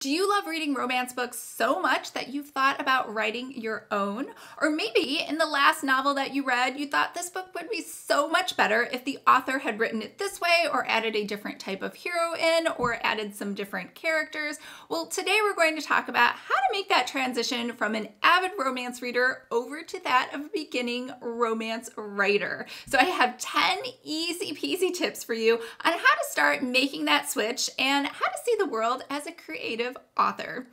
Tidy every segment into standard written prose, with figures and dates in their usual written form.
Do you love reading romance books so much that you've thought about writing your own? Or maybe in the last novel that you read, you thought this book would be so much better if the author had written it this way or added a different type of hero in or added some different characters. Well, today we're going to talk about how to make that transition from an avid romance reader over to that of a beginning romance writer. So I have 10 easy peasy tips for you on how to start making that switch and how to see the world as a creative author.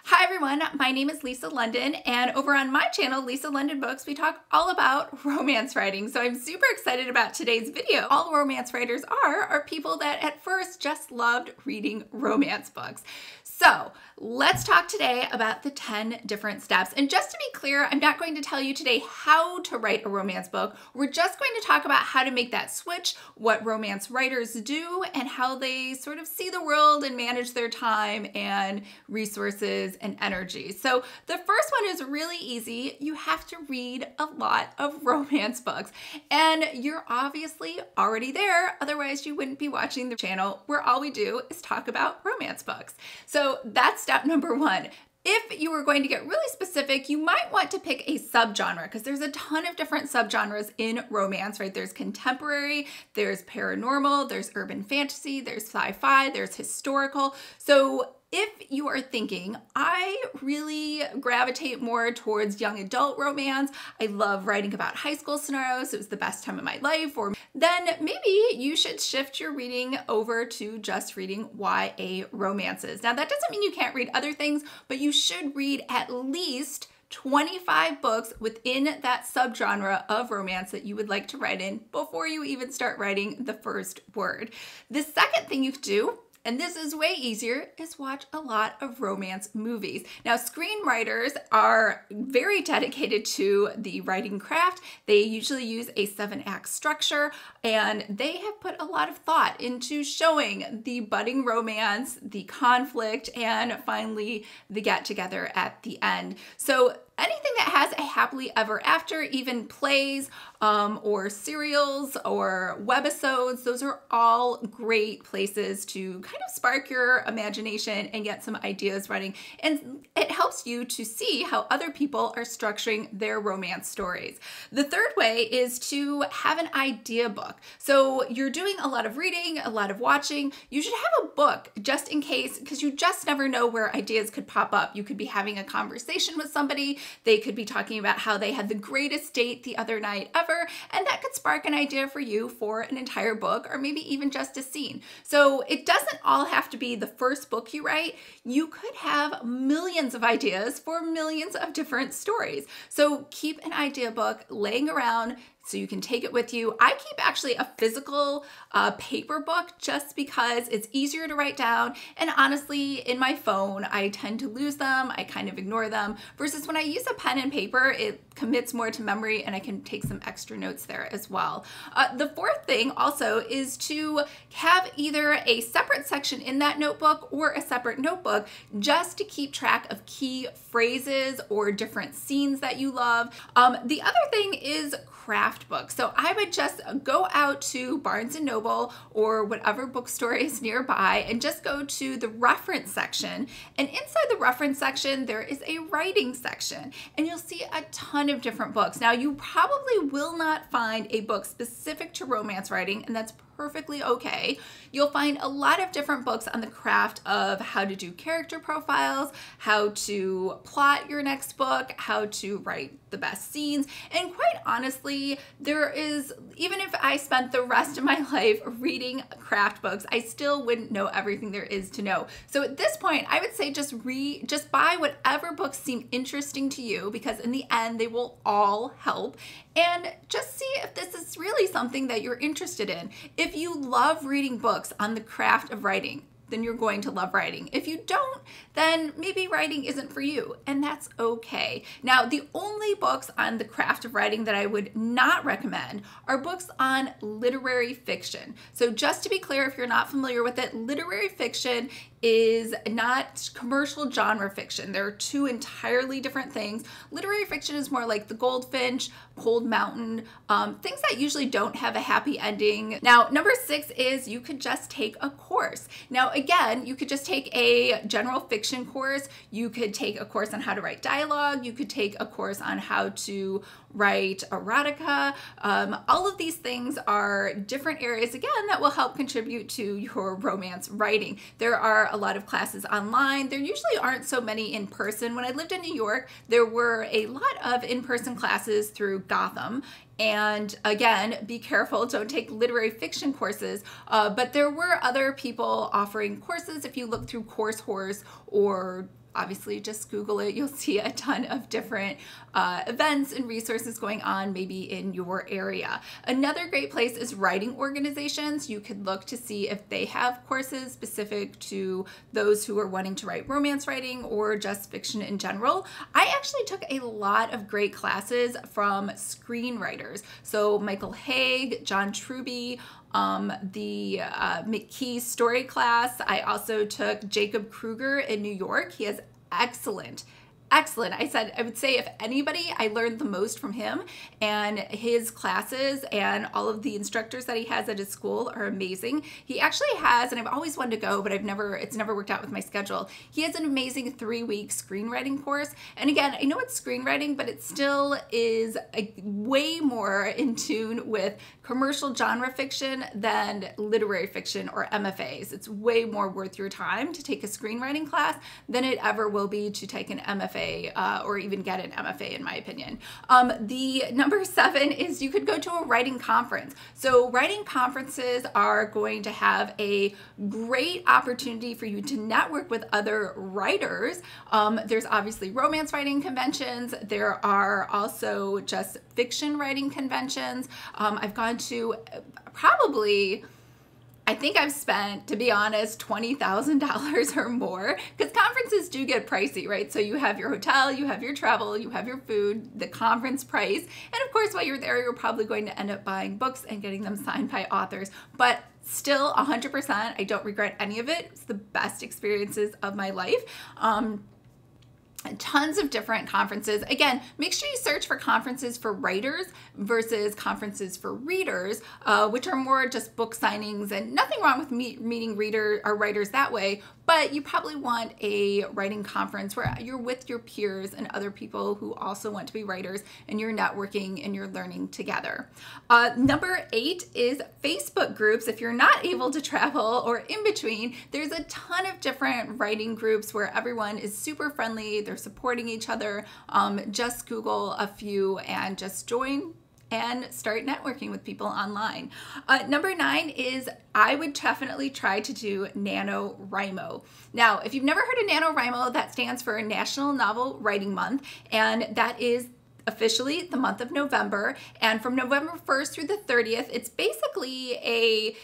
Hi everyone, my name is Lisa London, and over on my channel, Lisa London Books, we talk all about romance writing. So I'm super excited about today's video. All romance writers are people that at first just loved reading romance books. So let's talk today about the 10 different steps. And just to be clear, I'm not going to tell you today how to write a romance book. We're just going to talk about how to make that switch, what romance writers do, and how they sort of see the world and manage their time and resources and energy. So the first one is really easy. You have to read a lot of romance books. And you're obviously already there. Otherwise, you wouldn't be watching the channel where all we do is talk about romance books. So that's step number one. If you were going to get really specific, you might want to pick a subgenre because there's a ton of different subgenres in romance, right? There's contemporary, there's paranormal, there's urban fantasy, there's sci-fi, there's historical. So if you are thinking, I really gravitate more towards young adult romance, I love writing about high school scenarios, it was the best time of my life, or then maybe you should shift your reading over to just reading YA romances. Now that doesn't mean you can't read other things, but you should read at least 25 books within that subgenre of romance that you would like to write in before you even start writing the first word. The second thing you could do, and this is way easier, is watch a lot of romance movies. Now, screenwriters are very dedicated to the writing craft. They usually use a 7-act structure, and they have put a lot of thought into showing the budding romance, the conflict, and finally the get-together at the end. So anything that has a happily ever after, even plays or serials or webisodes, those are all great places to kind of spark your imagination and get some ideas running. And it helps you to see how other people are structuring their romance stories. The third way is to have an idea book. So you're doing a lot of reading, a lot of watching. You should have a book just in case, because you just never know where ideas could pop up. You could be having a conversation with somebody. They could be talking about how they had the greatest date the other night ever, and that could spark an idea for you for an entire book or maybe even just a scene. So it doesn't all have to be the first book you write. You could have millions of ideas for millions of different stories. So keep an idea book laying around so you can take it with you. I keep actually a physical paper book just because it's easier to write down. And honestly, in my phone, I tend to lose them. I kind of ignore them. Versus when I use a pen and paper, it commits more to memory and I can take some extra notes there as well. The fourth thing also is to have either a separate section in that notebook or a separate notebook just to keep track of key phrases or different scenes that you love. The other thing is craft books. So I would just go out to Barnes & Noble or whatever bookstore is nearby and just go to the reference section. And inside the reference section, there is a writing section and you'll see a ton of different books. Now you probably will not find a book specific to romance writing, and that's perfectly okay. You'll find a lot of different books on the craft of how to do character profiles, how to plot your next book, how to write the best scenes. And quite honestly, there is, even if I spent the rest of my life reading craft books, I still wouldn't know everything there is to know. So at this point, I would say just buy whatever books seem interesting to you, because in the end, they will all help. And just see if this is really something that you're interested in. If you love reading books on the craft of writing, then you're going to love writing. If you don't, then maybe writing isn't for you, and that's okay. Now, the only books on the craft of writing that I would not recommend are books on literary fiction. So just to be clear, if you're not familiar with it, literary fiction is not commercial genre fiction. They're two entirely different things. Literary fiction is more like The Goldfinch, Cold Mountain, things that usually don't have a happy ending. Now, number 6 is you could just take a course. Now, again, you could just take a general fiction course. You could take a course on how to write dialogue. You could take a course on how to write erotica. All of these things are different areas, again, that will help contribute to your romance writing. There are a lot of classes online. There usually aren't so many in person. When I lived in New York, there were a lot of in-person classes through Gotham. And again, be careful, don't take literary fiction courses, but there were other people offering courses. If you look through CourseHorse or obviously just Google it, you'll see a ton of different events and resources going on maybe in your area. Another great place is writing organizations. You could look to see if they have courses specific to those who are wanting to write romance writing or just fiction in general. I actually took a lot of great classes from screenwriters. So Michael Haig, John Truby, the McKee story class. I also took Jacob Kruger in New York. He has excellent. I would say if anybody, I learned the most from him, and his classes and all of the instructors that he has at his school are amazing. He actually has, and I've always wanted to go, but it's never worked out with my schedule. He has an amazing 3-week screenwriting course. And again, I know it's screenwriting, but it still is way more in tune with commercial genre fiction than literary fiction or MFAs. It's way more worth your time to take a screenwriting class than it ever will be to take an MFA or even get an MFA, in my opinion. The number 7 is you could go to a writing conference. So writing conferences are going to have a great opportunity for you to network with other writers. There's obviously romance writing conventions. There are also just fiction writing conventions. I've gone to probably, I think I've spent, to be honest, $20,000 or more, because conferences do get pricey, right? So you have your hotel, you have your travel, you have your food, the conference price, and of course while you're there, you're probably going to end up buying books and getting them signed by authors. But still, 100%, I don't regret any of it. It's the best experiences of my life. Tons of different conferences. Again, make sure you search for conferences for writers versus conferences for readers, which are more just book signings, and nothing wrong with meeting readers or writers that way, but you probably want a writing conference where you're with your peers and other people who also want to be writers, and you're networking and you're learning together. Number 8 is Facebook groups. If you're not able to travel or in between, there's a ton of different writing groups where everyone is super friendly. They're supporting each other. Just Google a few and just join and start networking with people online. Number 9 is I would definitely try to do NaNoWriMo. Now, if you've never heard of NaNoWriMo, that stands for National Novel Writing Month, and that is officially the month of November. And from November 1st through the 30th, it's basically a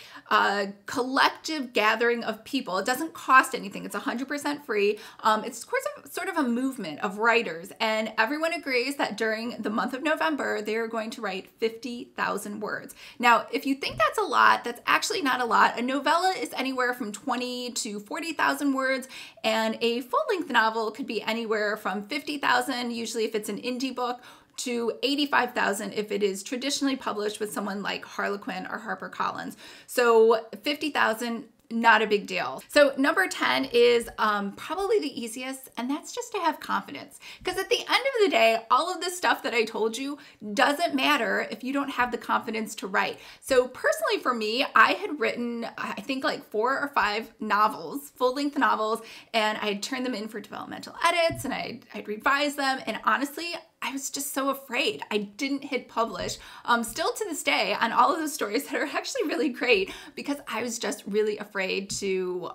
collective gathering of people. It doesn't cost anything. It's 100% free. It's sort of a movement of writers, and everyone agrees that during the month of November, they're going to write 50,000 words. Now, if you think that's a lot, that's actually not a lot. A novella is anywhere from 20 to 40,000 words, and a full-length novel could be anywhere from 50,000, usually if it's an indie book, to 85,000 if it is traditionally published with someone like Harlequin or HarperCollins. So 50,000, not a big deal. So number 10 is probably the easiest, and that's just to have confidence. Because at the end of the day, all of this stuff that I told you doesn't matter if you don't have the confidence to write. So personally for me, I had written, I think like 4 or 5 novels, full-length novels, and I had turned them in for developmental edits, and I'd revised them, and honestly, I was just so afraid. I didn't hit publish. Still to this day on all of those stories that are actually really great, because I was just really afraid to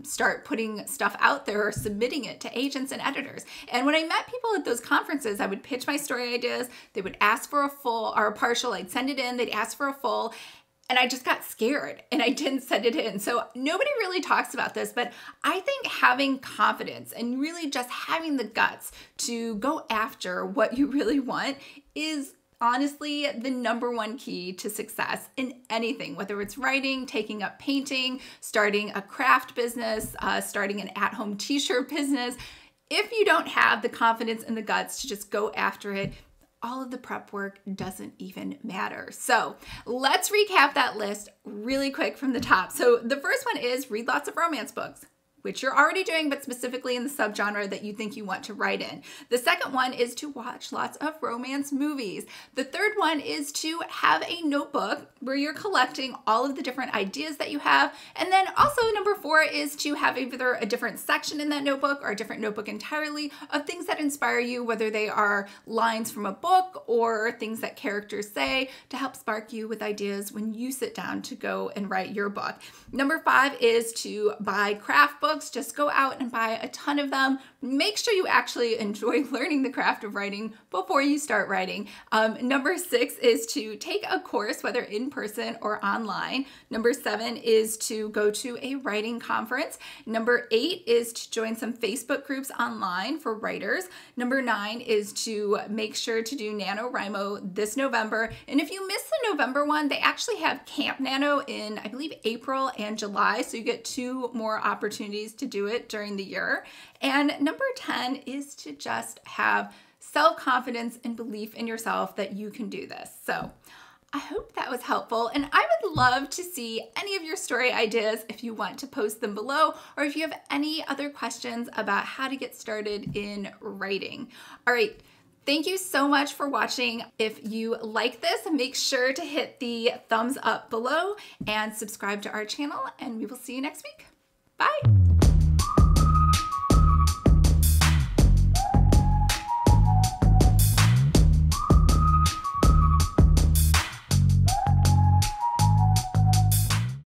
start putting stuff out there or submitting it to agents and editors. And when I met people at those conferences, I would pitch my story ideas. They would ask for a full or a partial. I'd send it in. They'd ask for a full. And I just got scared and I didn't send it in. So nobody really talks about this, but I think having confidence and really just having the guts to go after what you really want is honestly the number one key to success in anything, whether it's writing, taking up painting, starting a craft business, starting an at-home t-shirt business. If you don't have the confidence and the guts to just go after it, all of the prep work doesn't even matter. So let's recap that list really quick from the top. So the first one is read lots of romance books, which you're already doing, but specifically in the subgenre that you think you want to write in. The second one is to watch lots of romance movies. The third one is to have a notebook where you're collecting all of the different ideas that you have. And then also number 4 is to have either a different section in that notebook or a different notebook entirely of things that inspire you, whether they are lines from a book or things that characters say, to help spark you with ideas when you sit down to go and write your book. Number 5 is to buy craft books. Just go out and buy a ton of them. Make sure you actually enjoy learning the craft of writing before you start writing. Number 6 is to take a course, whether in person or online. Number 7 is to go to a writing conference. Number 8 is to join some Facebook groups online for writers. Number 9 is to make sure to do NaNoWriMo this November. And if you miss the November one, they actually have Camp Nano in, I believe, April and July. So you get 2 more opportunities to do it during the year. And number 10 is to just have self-confidence and belief in yourself that you can do this. So I hope that was helpful, and I would love to see any of your story ideas if you want to post them below, or if you have any other questions about how to get started in writing. All right. Thank you so much for watching. If you like this, make sure to hit the thumbs up below and subscribe to our channel, and we will see you next week. Bye.